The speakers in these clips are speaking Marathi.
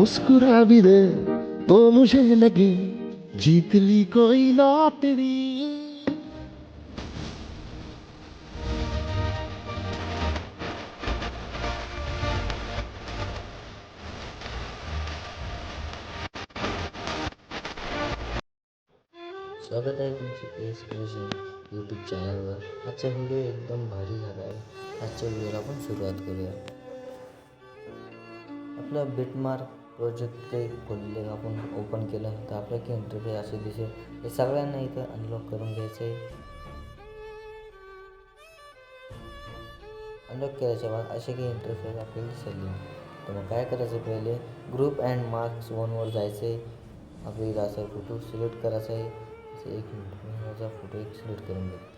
मुस्कुरा भी दे तो मुझे लगे जीत ली कोई लॉटरी। स्वागत आहे तुमचे एस क्रिएशन यूट्यूब चॅनलवर. आजचा व्हिडिओ एकदम भारी झाला आहे. आजच्या व्हिडिओला आपण सुरुवात करूया. आपला बिटमार्क प्रोजेक्ट काही खोलले, आपण ओपन केलं तर आपल्या की इंटरफेस असे दिसेल. हे सगळ्यांना इथं अनलॉक करून घ्यायचं आहे. अनलॉक केल्याच्या बाद असे काही इंटरफेस आपल्याला दिसेल. तर मग काय करायचं, पहिले ग्रुप अँड मार्क्स वनवर जायचं आहे. आपल्याला इथं असा फोटो सिलेक्ट करायचा आहे. एक मिनिट, मी माझा फोटो एक सिलेक्ट करून घेतो.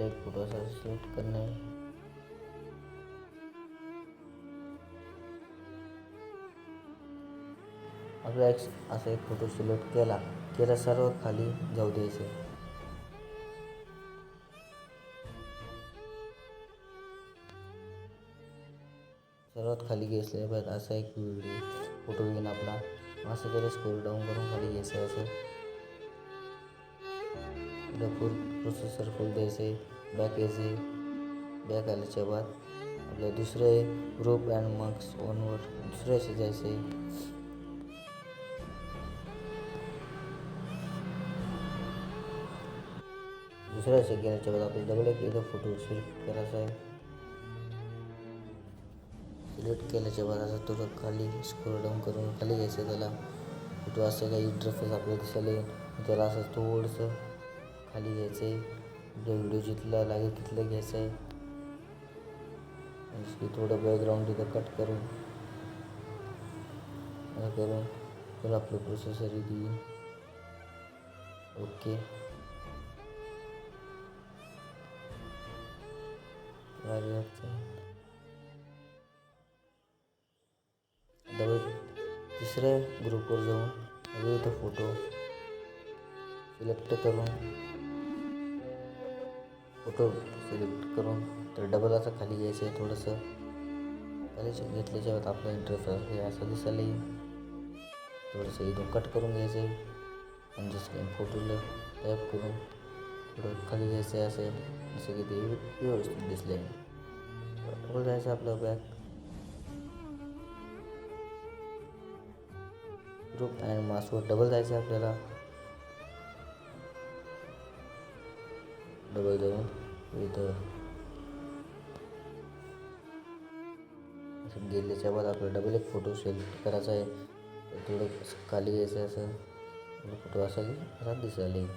एक फोटो असा सिलेक्ट करणे आहे. आपला असा एक फोटो सिलेक्ट केला सर्व खाली जाऊ द्यायचे. सर्वात खाली घ्यायचं आहे. असा एक फोटो घेऊन आपला असं त्याला स्क्रोल डाऊन करून खाली घ्यायचं आहे. असं फुल प्रोसेसर फुल द्यायचं आहे. बॅक यायचे. बॅक आल्याच्या बाद आपलं दुसरे ग्रुप अँड मार्क्स वनवर दुसऱ्या असे जायचं आहे. दुसऱ्या असे गेल्याच्या बाद आपल्याला डबल एक इथं फोटो सिलेक्ट करायचा आहे. सिलेक्ट केल्याच्या बाद असं थोडं खाली स्क्रोल डाऊन करून खाली घ्यायचं. त्याला फोटो असं काही इंटरफेस आपल्याला दिसायला त्याला असं थोडंसं खाली घ्यायचं आहे. आपला व्हिडिओ जिथला लागेल तिथलं घ्यायचं आहे. आणि थोडं बॅकग्राऊंड तिथं कट करून तर आपलं प्रोसेसर येईल. ओके, डबल तिसऱ्या ग्रुपवर जाऊन इथं फोटो सिलेक्ट करून तर डबल असं खाली घ्यायचं आहे. थोडंसं खाली घेतल्याच्या बाद आपला इंटरफेस हे असं दिसायला येईल. थोडंसं इथून कट करून घ्यायचं आहे आणि जसं फोटोला टॅप करून थोडं खाली घ्यायचं आहे. जसं की ते व्यवस्थित दिसले आहे. वर जायचं आपलं बॅक ग्रुप अँड मार्क्सवर डबल जायचं आहे. आपल्याला डबल जाऊन इथं असं गेल्याच्या बाद आपल्याला डबल एक फोटो सिलेक्ट करायचा आहे. तर थोडं खाली घ्यायचं आहे. असं फोटो असा दिसायला येईल.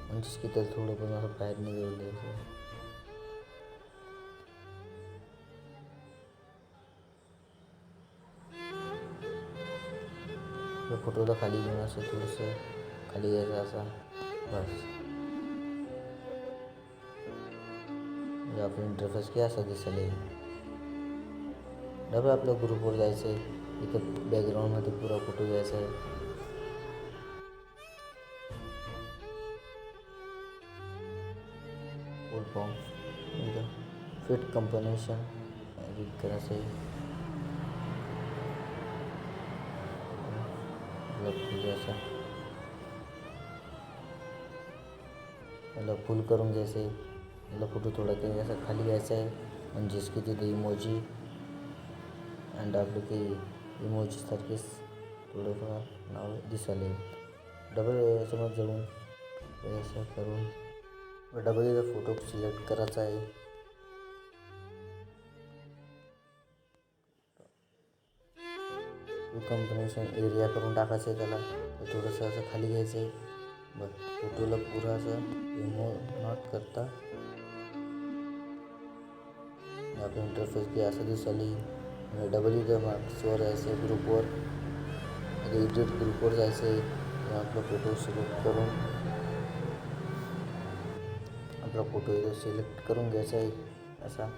म्हणजेच की तर थोडं पण असं बाहेर निघालं द्यायचं. फोटोला खाली घेऊन असं थोडंसं खाली घ्यायचं असा बस. आपलं इंटरफेस की असा दिसायला येईल. डबल आपल्या ग्रुपवर जायचं आहे. इथं बॅकग्राऊंडमध्ये पुरा फोटो घ्यायचा आहे. फुल फॉर्म इथं फिट कॉम्बिनेशन रीड करायचं आहे. याला फुल करून घ्यायचं आहे. याला फोटो थोडा काही असं खाली घ्यायचा आहे. म्हणजेच की तिथे इमोजी अँड आपलं काही इमोजीसारखेच थोडंफार नाव दिसायला येईल. डबल याच्यामध्ये जाऊन असं करून डबल इथं फोटो सिलेक्ट करायचा आहे. कॉम्बिनेशन एरिया करून टाकायचं आहे. त्याला थोडंसं असं खाली घ्यायचं आहे. बघ फोटोला पुरा असं रिमूव्ह नॉट करता आपलं इंटरफेस की असं दिसायला येईल. डबल इथं मार्क्सवर जायचं आहे. ग्रुपवर एडिट ग्रुपवर जायचं आहे. आपला फोटो सिलेक्ट करून आपला फोटो इथं सिलेक्ट करून घ्यायचा आहे. असा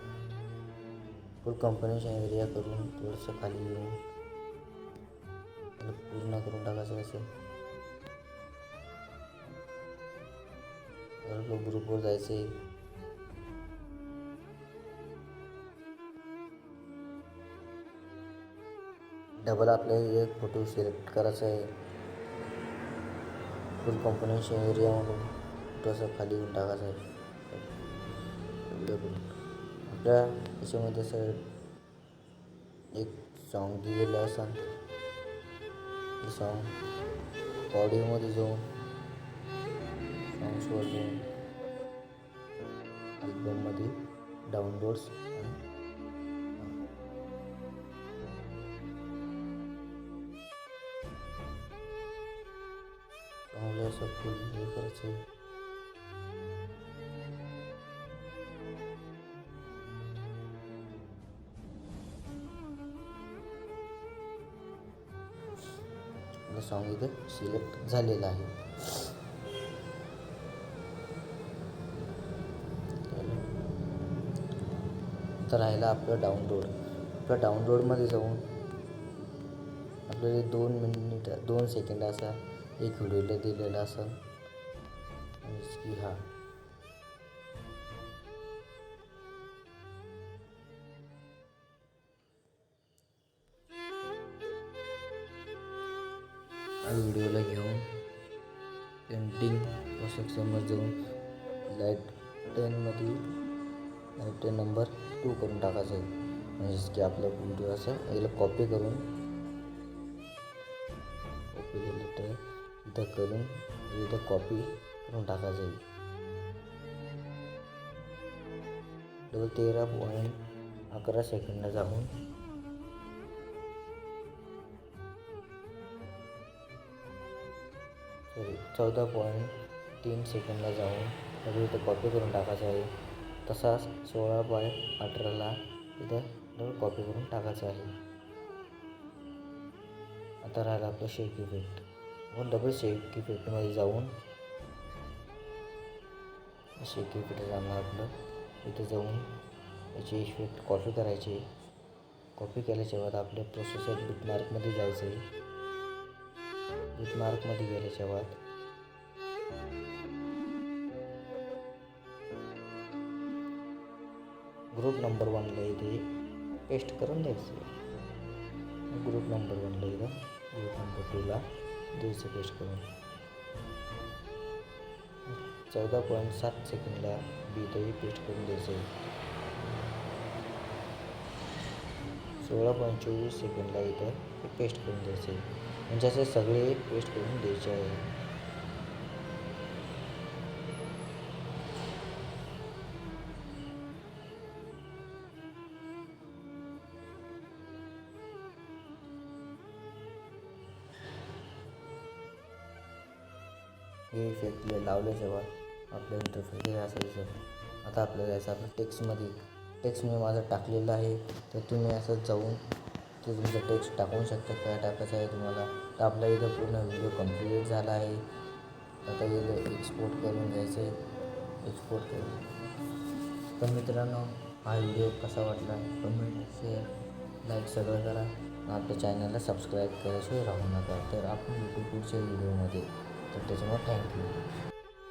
फुल कॉम्बिनेशन एरिया करून थोडंसं खाली येऊन पूर्ण करून टाकायचं. असेल तर ग्रुपवर जायचं आहे. डबल आपल्याला एक फोटो सिलेक्ट करायचा आहे. फुल कॉम्पोनेशन एरियामधून फोटो असं खाली येऊन टाकायचा आहे. आपल्या याच्यामध्ये असं एक सॉन्ग दिलेलं असेल, ते सॉन्ग ऑडिओमध्ये जाऊन सॉंग्सवर जाऊन अल्बममध्ये डाउनलोड्स चांगलं असं फुल हे करायचं आहे. सॉन्ग इथे सिलेक्ट झालेलं आहे. तर राहिला आपलं डाउनलोड. आपल्या डाउनलोडमध्ये जाऊन आपल्याला 2 सेकंड असा एक व्हिडिओला दिलेला असेल की हा व्हिडिओला घेऊन पेंटिंग प्रोसेक्शनमध्ये जाऊन लाईट 10 नंबर 2 करून टाकायचं आहे. म्हणजेच की आपला व्हिडिओ असं याला कॉपी केलं तर इथं करून इथं कॉपी करून टाकायचं आहे. 13.11 सेकंडला जाऊन 14.3 सेकंडला जाऊन इथं कॉपी करून टाकायचं आहे. तसाच 16.18ला इथं डबल कॉपी करून टाकायचं आहे. आता राहिला आपलं शेक इफेक्ट. आपण डबल शेक इफेक्टमध्ये जाऊन शेक इफेक्ट जाणार आपलं. इथं जाऊन याचे इफेक्ट कॉपी करायचे. कॉपी केल्याच्या बाद आपल्या प्रोसेसर बिटमार्कमध्ये जायचं आहे. बिटमार्कमध्ये गेल्याच्या बाद ग्रुप नंबर 1ला इथे पेस्ट करून द्यायचं. ग्रुप नंबर 1ला इथं ग्रुप नंबर 2ला द्यायचं पेस्ट करून. 14.7 सेकंडला इथंही पेस्ट करून द्यायचं आहे. 16.24 सेकंडला इथं पेस्ट करून द्यायचं आहे. म्हणजे असे सगळे पेस्ट करून द्यायचे आहे. हे इफेक्ट लावल्याच्या बाद आपलं इंटरफेस हे असायचं. आता आपल्याला याचं आपलं टेक्स्ट मी माझं टाकलेलं आहे. तर तुम्ही असं जाऊन ते तुमचं टेक्स्ट टाकून शकता. काय टाकायचं आहे तुम्हाला. तर आपला इथं पूर्ण व्हिडिओ कंप्लीट झाला आहे. आता इथं एक्सपोर्ट करून घ्यायचं आहे. एक्सपोर्ट करून. तर मित्रांनो, हा व्हिडिओ कसा वाटला कमेंट शेअर लाईक सगळं करा. आपल्या चॅनलला सबस्क्राईब करायशिवाय राहू नका. तर आपण भेटू पुढच्या व्हिडिओमध्ये. तर त्याच्यामुळे थँक्यू.